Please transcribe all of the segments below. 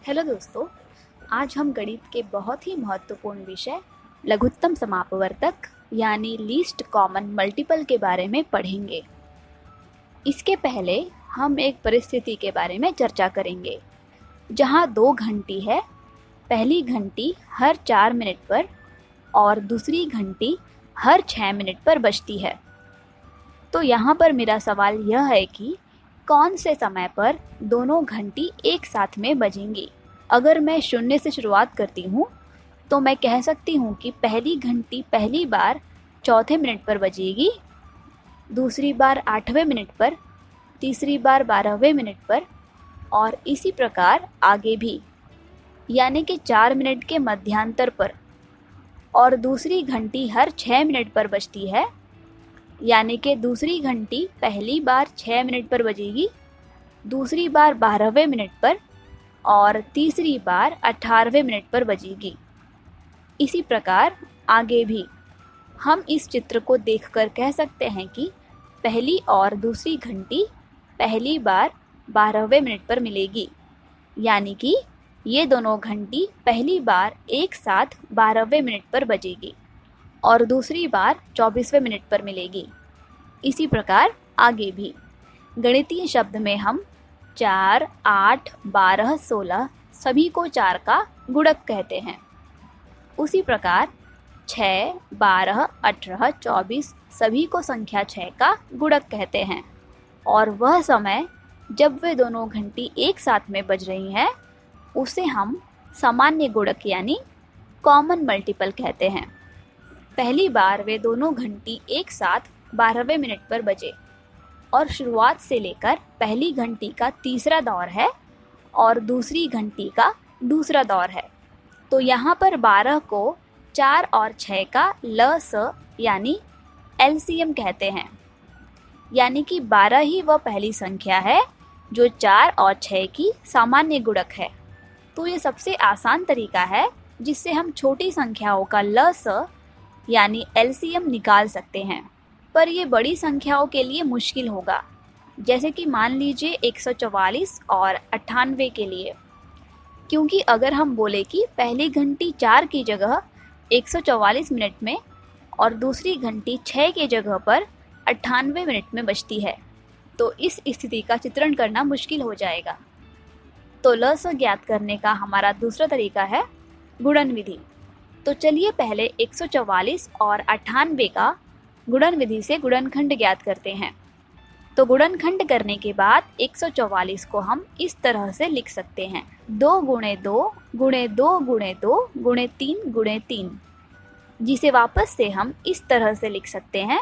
Hello दोस्तों, आज हम गणित के बहुत ही महत्वपूर्ण विषय लघुत्तम समापवर्तक यानी लीस्ट कॉमन मल्टीपल के बारे में पढ़ेंगे। इसके पहले हम एक परिस्थिति के बारे में चर्चा करेंगे जहां दो घंटी है। पहली घंटी हर 4 मिनट पर और दूसरी घंटी हर 6 मिनट पर बजती है। तो यहाँ पर मेरा सवाल यह है कि कौन से समय पर दोनों घंटी एक साथ में बजेंगी। अगर मैं 0 से शुरुआत करती हूँ तो मैं कह सकती हूँ कि पहली घंटी पहली बार 4वें मिनट पर बजेगी, दूसरी बार 8वें मिनट पर, तीसरी बार 12वें मिनट पर और इसी प्रकार आगे भी, यानी कि 4 मिनट के मध्यांतर पर। और दूसरी घंटी हर 6 मिनट पर बजती है, यानी कि दूसरी घंटी पहली बार 6 मिनट पर बजेगी, दूसरी बार 12वें मिनट पर और तीसरी बार 18वें मिनट पर बजेगी। इसी प्रकार आगे भी। हम इस चित्र को देखकर कह सकते हैं कि पहली और दूसरी घंटी पहली बार 12वें मिनट पर मिलेगी, यानी कि ये दोनों घंटी पहली बार एक साथ 12वें मिनट पर बजेगी और दूसरी बार 24वें मिनट पर मिलेगी। इसी प्रकार आगे भी। गणितीय शब्द में हम 4, 8, 12, 16 सभी को 4 का गुणक कहते हैं। उसी प्रकार 6, 12, 18, 24 सभी को संख्या 6 का गुणक कहते हैं। और वह समय जब वे दोनों घंटी एक साथ में बज रही हैं उसे हम सामान्य गुणक यानी कॉमन मल्टीपल कहते हैं। पहली बार वे दोनों घंटी एक साथ 12वें मिनट पर बजे और शुरुआत से लेकर पहली घंटी का तीसरा दौर है और दूसरी घंटी का दूसरा दौर है। तो यहाँ पर 12 को 4 और 6 का लस यानी एलसीएम कहते हैं, यानी कि 12 ही वह पहली संख्या है जो 4 और 6 की सामान्य गुणक है। तो ये सबसे आसान तरीका है जिससे हम छोटी संख्याओं का लस यानी एलसीएम निकाल सकते हैं। पर ये बड़ी संख्याओं के लिए मुश्किल होगा, जैसे कि मान लीजिए 144 और 98 के लिए, क्योंकि अगर हम बोले कि पहली घंटी 4 की जगह 144 मिनट में और दूसरी घंटी 6 की जगह पर 98 मिनट में बजती है तो इस स्थिति का चित्रण करना मुश्किल हो जाएगा। तो लस ज्ञात करने का हमारा दूसरा तरीका है गुणन विधि। तो चलिए पहले 144 और 98 का गुणन विधि से गुणनखंड ज्ञात करते हैं। तो गुणनखंड करने के बाद 144 को हम इस तरह से लिख सकते हैं 2 गुणे 2 गुणे 2 गुणे 2 गुणे 3 गुणे 3, जिसे वापस से हम इस तरह से लिख सकते हैं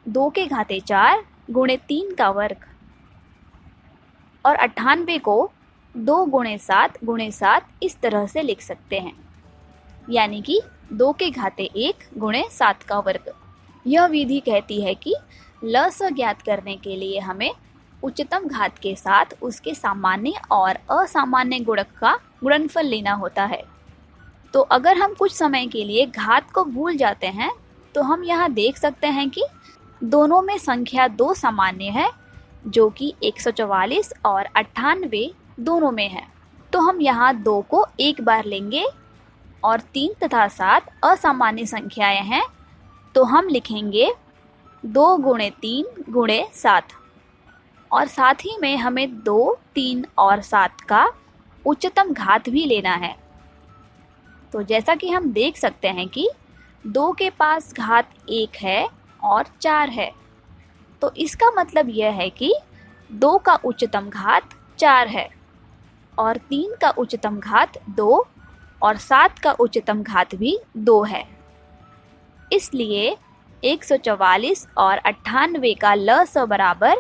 2 के घाते 4 गुणे 3 का वर्ग। और 98 को 2 गुणे 7 गुणे 7 इस तरह से लिख सकते हैं, यानी कि 2 के घाते 1 गुणे 7 का वर्ग। यह विधि कहती है कि लस ज्ञात करने के लिए हमें उच्चतम घात के साथ उसके सामान्य और असामान्य गुणक का गुणनफल लेना होता है। तो अगर हम कुछ समय के लिए घात को भूल जाते हैं तो हम यहाँ देख सकते हैं कि दोनों में संख्या 2 सामान्य है, जो कि 144 और 98 दोनों में है। तो हम यहाँ 2 को एक बार लेंगे और 3 तथा 7 असामान्य संख्याएं हैं, तो हम लिखेंगे 2 गुणे 3 गुणे 7। और साथ ही में हमें 2, 3 और 7 का उच्चतम घात भी लेना है। तो जैसा कि हम देख सकते हैं कि 2 के पास घात 1 है और 4 है, तो इसका मतलब यह है कि 2 का उच्चतम घात 4 है और 3 का उच्चतम घात 2 और 7 का उच्चतम घात भी 2 है। इसलिए 144 और 98 का लस बराबर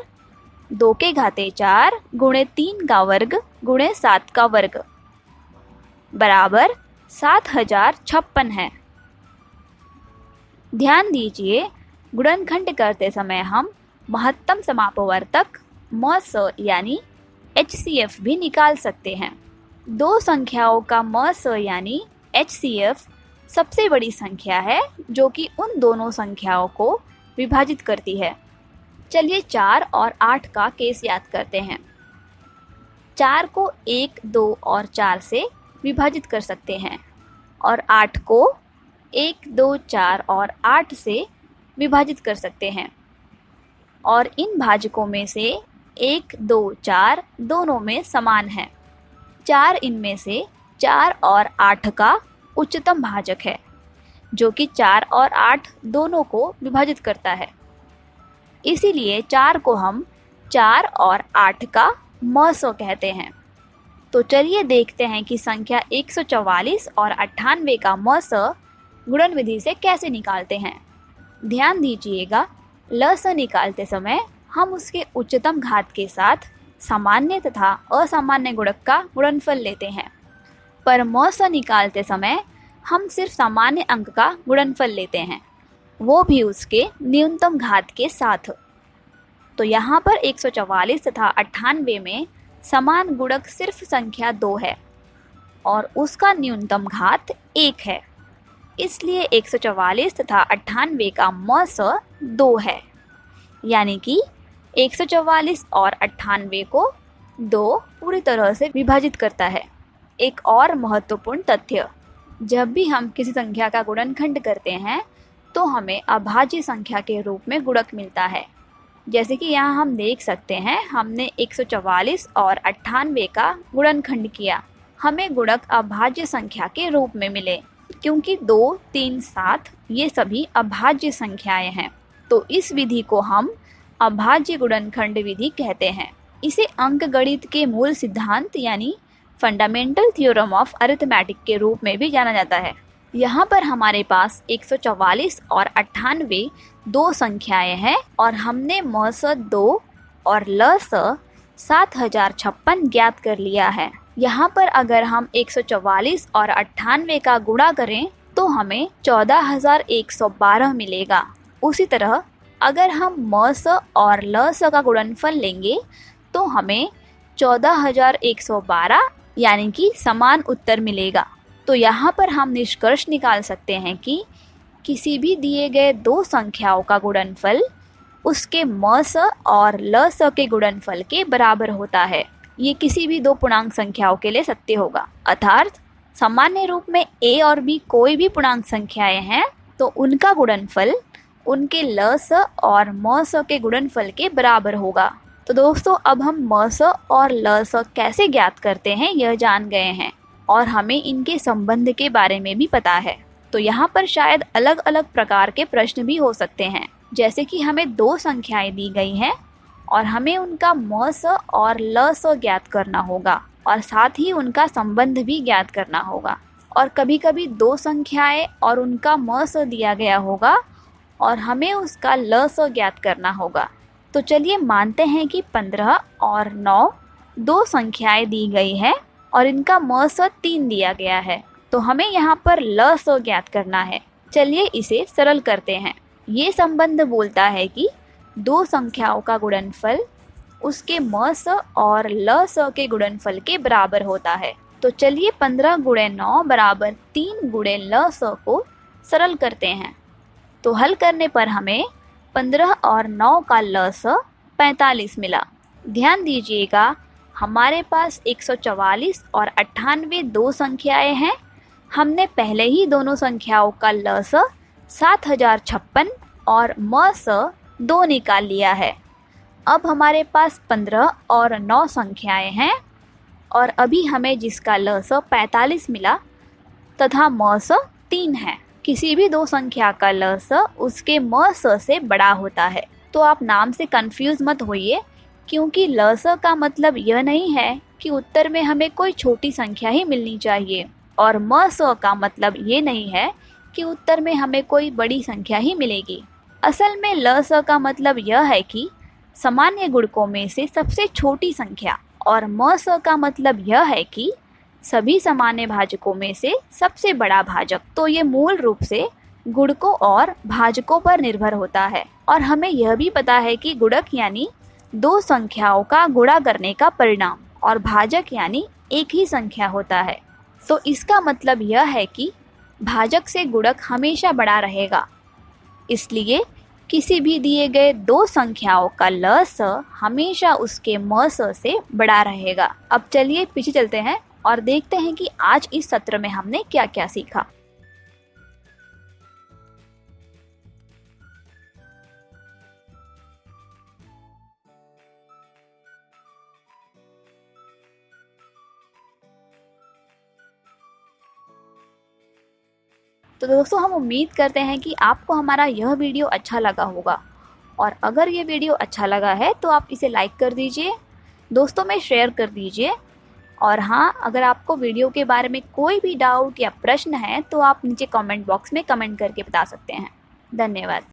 2 के घाते 4 गुणे 3 का वर्ग गुणे 7 का वर्ग बराबर 7056 है। ध्यान दीजिए, गुणनखंड करते समय हम महत्तम समापवर्तक मस यानी HCF भी निकाल सकते हैं। दो संख्याओं का मस यानी HCF सबसे बड़ी संख्या है जो कि उन दोनों संख्याओं को विभाजित करती है। चलिए 4 और 8 का केस याद करते हैं। 4 को 1, 2 और 4 से विभाजित कर सकते हैं और 8 को 1, 2, 4 और 8 से विभाजित कर सकते हैं। और इन भाजकों में से 1, 2, 4 दोनों में समान है। 4 इनमें से 4 और 8 का उच्चतम भाजक है, जो कि 4 और 8 दोनों को विभाजित करता है। इसीलिए 4 को हम 4 और 8 का मसो कहते हैं। तो चलिए देखते हैं कि संख्या 144 और 98 का मसो गुणन विधि से कैसे निकालते हैं। ध्यान दीजिएगा, लस निकालते समय हम उसके उच्चतम घात के साथ सामान्य तथा असामान्य गुणक का गुणनफल लेते हैं, पर मस निकालते समय हम सिर्फ सामान्य अंक का गुणनफल लेते हैं, वो भी उसके न्यूनतम घात के साथ। तो यहाँ पर 144 तथा 98 में समान गुणक सिर्फ संख्या 2 है और उसका न्यूनतम घात 1 है। इसलिए 144 तथा 98 का मस 2 है, यानी कि 144 और 98 को 2 पूरी तरह से विभाजित करता है। एक और महत्वपूर्ण तथ्य, जब भी हम किसी संख्या का गुणनखंड करते हैं तो हमें अभाज्य संख्या के रूप में गुणक मिलता है। जैसे कि यहाँ हम देख सकते हैं, हमने 144 और 98 का गुणनखंड किया, हमें गुणक अभाज्य संख्या के रूप में मिले, क्योंकि 2, 3, 7 ये सभी अभाज्य संख्याएं हैं। तो इस विधि को हम अभाज्य गुणनखंड विधि कहते हैं। इसे अंकगणित के मूल सिद्धांत यानी फंडामेंटल थ्योरम ऑफ अरिथमेटिक के रूप में भी जाना जाता है। यहाँ पर हमारे पास 144 और 98 दो संख्याएं हैं और हमने मस 2 और लस 7056 ज्ञात कर लिया है। यहाँ पर अगर हम 144 और 98 का गुणा करें तो हमें 14112 मिलेगा। उसी तरह अगर हम मस और लस का गुणनफल लेंगे तो हमें 14112 यानी कि समान उत्तर मिलेगा। तो यहाँ पर हम निष्कर्ष निकाल सकते हैं कि किसी भी दिए गए दो संख्याओं का गुणनफल उसके मस और लस के गुणनफल के बराबर होता है। ये किसी भी दो पूर्णांक संख्याओं के लिए सत्य होगा। अर्थात सामान्य रूप में a और b कोई भी पूर्णांक संख्याएं हैं तो उनका गुणनफल उनके लस और मस के गुणनफल के बराबर होगा। तो दोस्तों, अब हम मस और लस कैसे ज्ञात करते हैं यह जान गए हैं और हमें इनके संबंध के बारे में भी पता है। तो यहाँ पर शायद अलग अलग प्रकार के प्रश्न भी हो सकते हैं, जैसे कि हमें दो संख्याएं दी गई हैं और हमें उनका मस और लस ज्ञात करना होगा और साथ ही उनका संबंध भी ज्ञात करना होगा। और कभी कभी दो संख्याएं और उनका मस दिया गया होगा और हमें उसका लस ज्ञात करना होगा। तो चलिए मानते हैं कि 15 और 9 दो संख्याएं दी गई है और इनका मस 3 दिया गया है, तो हमें यहाँ पर लस ज्ञात करना है। चलिए इसे सरल करते हैं। ये संबंध बोलता है कि दो संख्याओं का गुणनफल उसके मस और लस के गुणनफल के बराबर होता है। तो चलिए 15 गुणे 9 बराबर 3 गुणे लस को सरल करते हैं। तो हल करने पर हमें 15 और 9 का लस 45 मिला। ध्यान दीजिएगा, हमारे पास 144 और 98 दो संख्याएं हैं। हमने पहले ही दोनों संख्याओं का लस 7056 और मस 2 निकाल लिया है। अब हमारे पास 15 और 9 संख्याएं हैं और अभी हमें जिसका लस 45 मिला तथा मस 3 है। किसी भी दो संख्या का लस उसके मस से बड़ा होता है। तो आप नाम से कंफ्यूज मत होइए, क्योंकि लस का मतलब यह नहीं है कि उत्तर में हमें कोई छोटी संख्या ही मिलनी चाहिए और मस का मतलब ये नहीं है कि उत्तर में हमें कोई बड़ी संख्या ही मिलेगी। असल में लस का मतलब यह है कि सामान्य गुणकों में से सबसे छोटी संख्या और मस का मतलब यह है कि सभी सामान्य भाजकों में से सबसे बड़ा भाजक। तो ये मूल रूप से गुणकों और भाजकों पर निर्भर होता है और हमें यह भी पता है कि गुणक यानी दो संख्याओं का गुणा करने का परिणाम और भाजक यानी एक ही संख्या होता है। तो इसका मतलब यह है कि भाजक से गुणक हमेशा बड़ा रहेगा। इसलिए किसी भी दिए गए दो संख्याओं का ल स हमेशा उसके म स से बड़ा रहेगा। अब चलिए पीछे चलते हैं और देखते हैं कि आज इस सत्र में हमने क्या क्या सीखा। तो दोस्तों हम उम्मीद करते हैं कि आपको हमारा यह वीडियो अच्छा लगा होगा, और अगर ये वीडियो अच्छा लगा है तो आप इसे लाइक कर दीजिए, दोस्तों में शेयर कर दीजिए। और हाँ, अगर आपको वीडियो के बारे में कोई भी डाउट या प्रश्न है तो आप नीचे कमेंट बॉक्स में कमेंट करके बता सकते हैं। धन्यवाद।